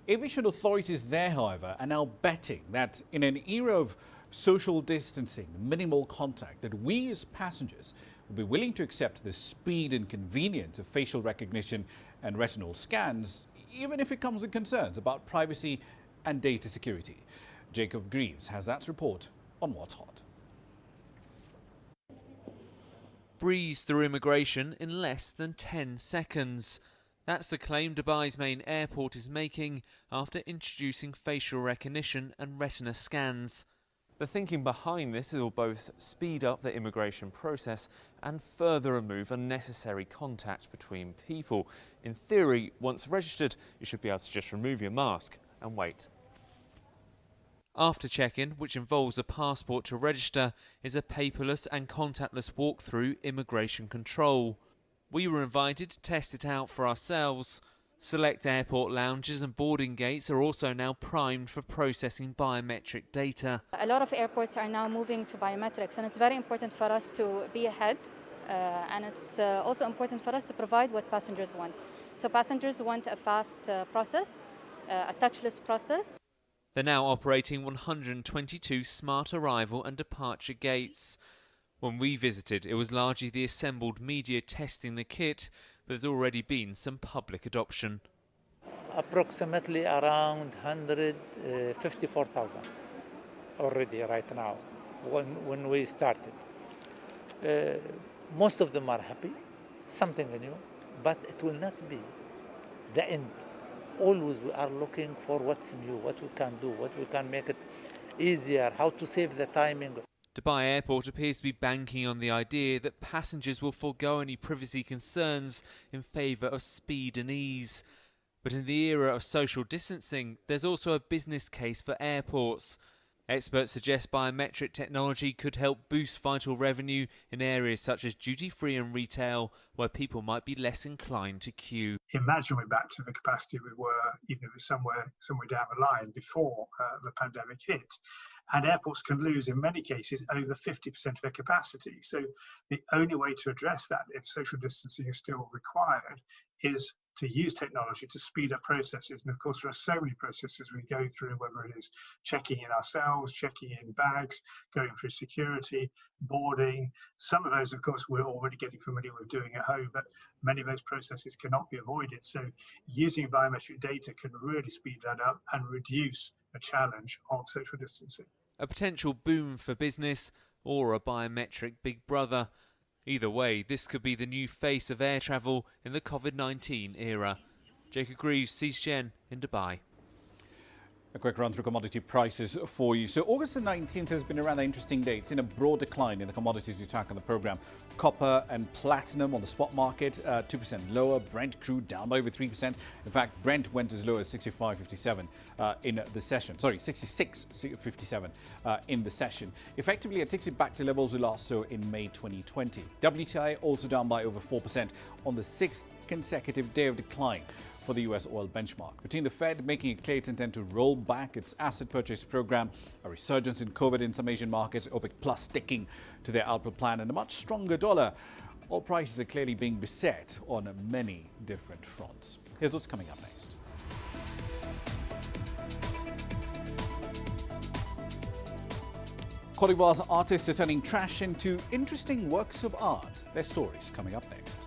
Aviation authorities there, however, are now betting that in an era of social distancing, minimal contact, that we as passengers will be willing to accept the speed and convenience of facial recognition and retinal scans, even if it comes with concerns about privacy and data security. Jacob Greaves has that report on What's Hot. Breeze through immigration in less than 10 seconds. That's the claim Dubai's main airport is making after introducing facial recognition and retina scans. The thinking behind this will both speed up the immigration process and further remove unnecessary contact between people. In theory, once registered, you should be able to just remove your mask and wait. After check-in, which involves a passport to register, is a paperless and contactless walk-through immigration control. We were invited to test it out for ourselves. Select airport lounges and boarding gates are also now primed for processing biometric data. A lot of airports are now moving to biometrics, and it's very important for us to be ahead, and it's also important for us to provide what passengers want. So passengers want a fast process, a touchless process. They're now operating 122 smart arrival and departure gates. When we visited, it was largely the assembled media testing the kit, but there's already been some public adoption. Approximately around 154,000 already right now when we started. Most of them are happy, something new, but it will not be the end. Always we are looking for what's new, what we can do, what we can make it easier, how to save the timing. Dubai Airport appears to be banking on the idea that passengers will forego any privacy concerns in favour of speed and ease. But in the era of social distancing, there's also a business case for airports. Experts suggest biometric technology could help boost vital revenue in areas such as duty-free and retail, where people might be less inclined to queue. Imagine we're back to the capacity we were, even if it's somewhere down the line before the pandemic hit. And airports can lose, in many cases, over 50% of their capacity. So the only way to address that, if social distancing is still required, is to use technology to speed up processes. And of course, there are so many processes we go through, whether it is checking in ourselves, checking in bags, going through security, boarding. Some of those, of course, we're already getting familiar with doing at home, but many of those processes cannot be avoided. So using biometric data can really speed that up and reduce a challenge of social distancing. A potential boom for business or a biometric big brother. Either way, this could be the new face of air travel in the COVID-19 era. Jacob Greaves, CGTN in Dubai. A quick run through commodity prices for you. So August the 19th has been a rather interesting day. It's in a broad decline in the commodities we track on the programme. Copper and platinum on the spot market, 2% lower. Brent crude down by over 3%. In fact, Brent went as low as 65.57 in the session. Sorry, 66.57 in the session. Effectively, it takes it back to levels we last saw in May 2020. WTI also down by over 4% on the 6th consecutive day of decline for the US oil benchmark. Between the Fed making it clear its intent to roll back its asset purchase program, a resurgence in COVID in some Asian markets, OPEC Plus sticking to their output plan, and a much stronger dollar, oil prices are clearly being beset on many different fronts. Here's what's coming up next. Cote d'Ivoire's artists are turning trash into interesting works of art. Their stories coming up next.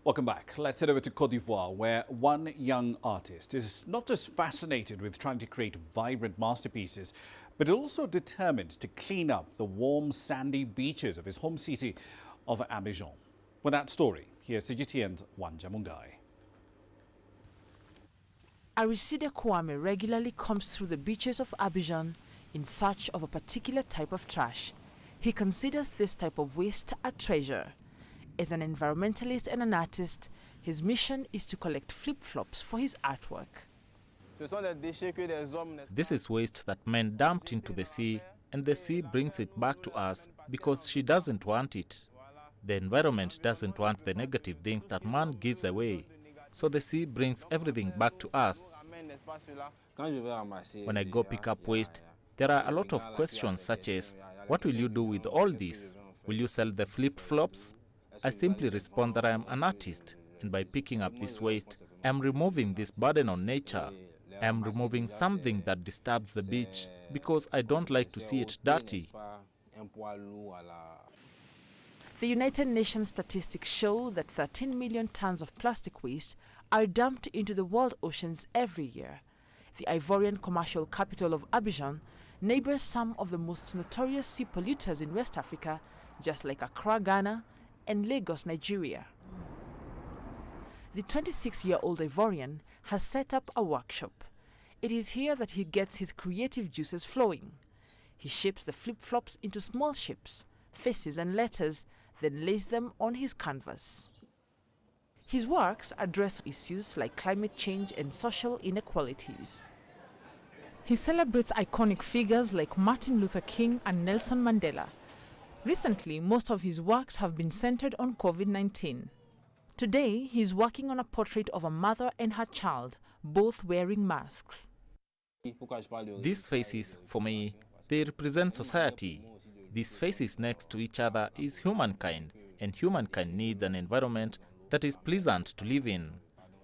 Welcome back. Let's head over to Cote d'Ivoire, where one young artist is not just fascinated with trying to create vibrant masterpieces, but also determined to clean up the warm, sandy beaches of his home city of Abidjan. With that story, here's CGTN's Wanja Mungai. Aristide Kwame regularly comes through the beaches of Abidjan in search of a particular type of trash. He considers this type of waste a treasure. As an environmentalist and an artist, his mission is to collect flip-flops for his artwork. This is waste that men dumped into the sea, and the sea brings it back to us because she doesn't want it. The environment doesn't want the negative things that man gives away, so the sea brings everything back to us. When I go pick up waste, there are a lot of questions such as, what will you do with all this? Will you sell the flip-flops? I simply respond that I am an artist, and by picking up this waste, I am removing this burden on nature. I am removing something that disturbs the beach because I don't like to see it dirty. The United Nations statistics show that 13 million tons of plastic waste are dumped into the world oceans every year. The Ivorian commercial capital of Abidjan neighbors some of the most notorious sea polluters in West Africa, just like Accra, Ghana, and Lagos, Nigeria. The 26-year-old Ivorian has set up a workshop. It is here that he gets his creative juices flowing. He shapes the flip-flops into small shapes, faces and letters, then lays them on his canvas. His works address issues like climate change and social inequalities. He celebrates iconic figures like Martin Luther King and Nelson Mandela. Recently, most of his works have been centered on COVID-19. Today, he is working on a portrait of a mother and her child, both wearing masks. These faces, for me, they represent society. These faces next to each other is humankind, and humankind needs an environment that is pleasant to live in.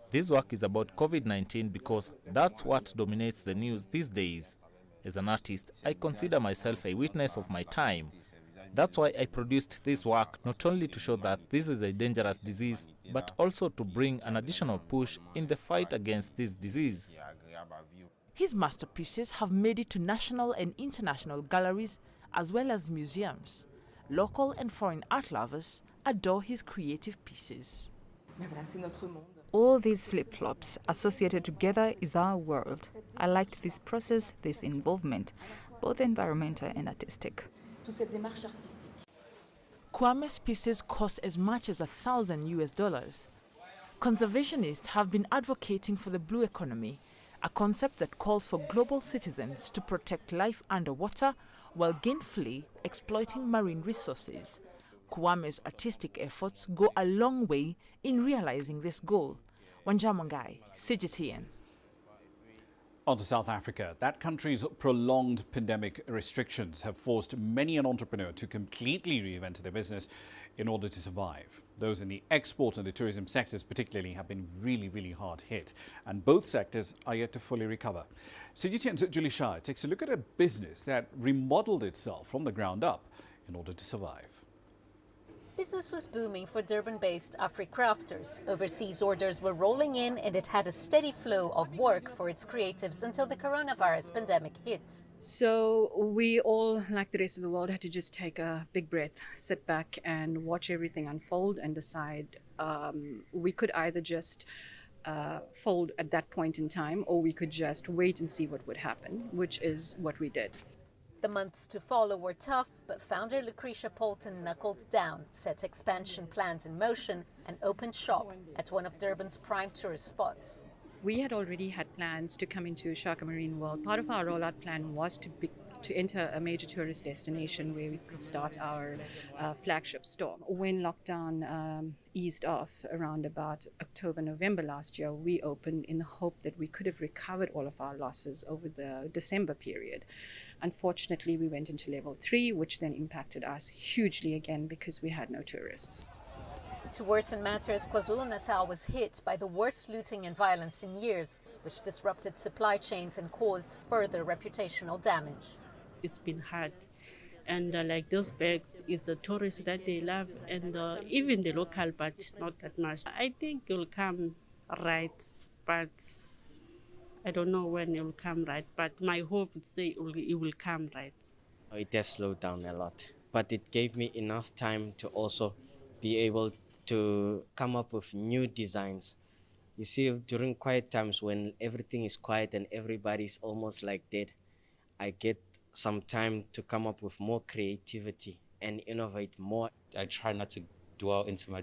This work is about COVID-19 because that's what dominates the news these days. As an artist, I consider myself a witness of my time. That's why I produced this work, not only to show that this is a dangerous disease, but also to bring an additional push in the fight against this disease. His masterpieces have made it to national and international galleries, as well as museums. Local and foreign art lovers adore his creative pieces. All these flip-flops associated together is our world. I liked this process, this involvement, both environmental and artistic. Kwame pieces cost as much as $1,000. Conservationists have been advocating for the blue economy, a concept that calls for global citizens to protect life underwater while gainfully exploiting marine resources. Kwame's artistic efforts go a long way in realizing this goal. Wanjamangai, CGTN. On to South Africa. That country's prolonged pandemic restrictions have forced many an entrepreneur to completely reinvent their business in order to survive. Those in the export and the tourism sectors particularly have been really hard hit, and both sectors are yet to fully recover. CGTN's Julie Shah takes a look at a business that remodeled itself from the ground up in order to survive. Business was booming for Durban-based Afri-crafters. Overseas orders were rolling in and it had a steady flow of work for its creatives until the coronavirus pandemic hit. So we all, like the rest of the world, had to just take a big breath, sit back and watch everything unfold and decide we could either just fold at that point in time or we could just wait and see what would happen, which is what we did. The months to follow were tough, but founder Lucretia Poulton knuckled down, set expansion plans in motion, and opened shop at one of Durban's prime tourist spots. We had already had plans to come into Shaka Marine World. Part of our rollout plan was to enter a major tourist destination where we could start our flagship store. When lockdown eased off around about October, November last year, we opened in the hope that we could have recovered all of our losses over the December period. Unfortunately, we went into level 3, which then impacted us hugely again because we had no tourists. To worsen matters, KwaZulu-Natal was hit by the worst looting and violence in years, which disrupted supply chains and caused further reputational damage. It's been hard. And like those bags, it's a tourist that they love, and even the local, but not that much. I think it will come right, but I don't know when it will come right, but my hope is say it will come right. It has slowed down a lot, but it gave me enough time to also be able to come up with new designs. You see, during quiet times when everything is quiet and everybody's almost like dead, I get some time to come up with more creativity and innovate more. I try not to dwell into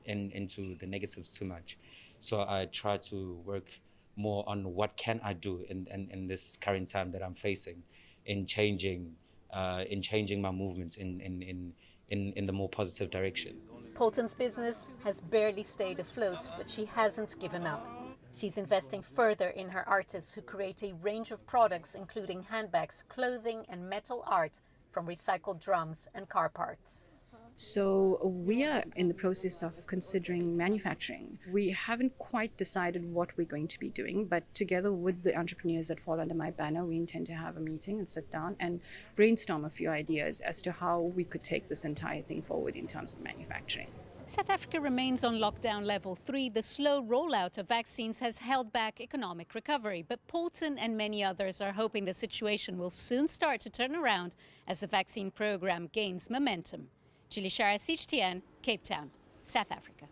into the negatives too much. So I try to work more on what can I do in this current time that I'm facing, in changing my movements in the more positive direction. Poulton's business has barely stayed afloat, but she hasn't given up. She's investing further in her artists who create a range of products including handbags, clothing and metal art from recycled drums and car parts. So we are in the process of considering manufacturing. We haven't quite decided what we're going to be doing, but together with the entrepreneurs that fall under my banner, we intend to have a meeting and sit down and brainstorm a few ideas as to how we could take this entire thing forward in terms of manufacturing. South Africa remains on lockdown level 3. The slow rollout of vaccines has held back economic recovery, but Poulton and many others are hoping the situation will soon start to turn around as the vaccine program gains momentum. Julie Shah, CGTN, Cape Town, South Africa.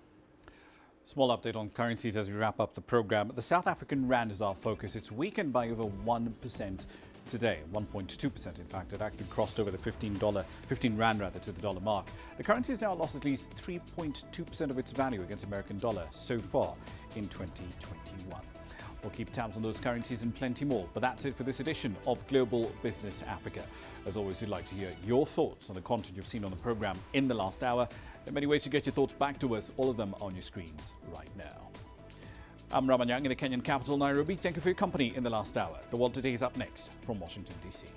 Small update on currencies as we wrap up the program. The South African rand is our focus. It's weakened by over 1% today, 1.2% in fact. It actually crossed over the 15 rand to the dollar mark. The currency has now lost at least 3.2% of its value against American dollar so far in 2021. We'll keep tabs on those currencies and plenty more. But that's it for this edition of Global Business Africa. As always, we'd like to hear your thoughts on the content you've seen on the program in the last hour. There are many ways to get your thoughts back to us, all of them on your screens right now. I'm Ramah Nyang in the Kenyan capital, Nairobi. Thank you for your company in the last hour. The World Today is up next from Washington, D.C.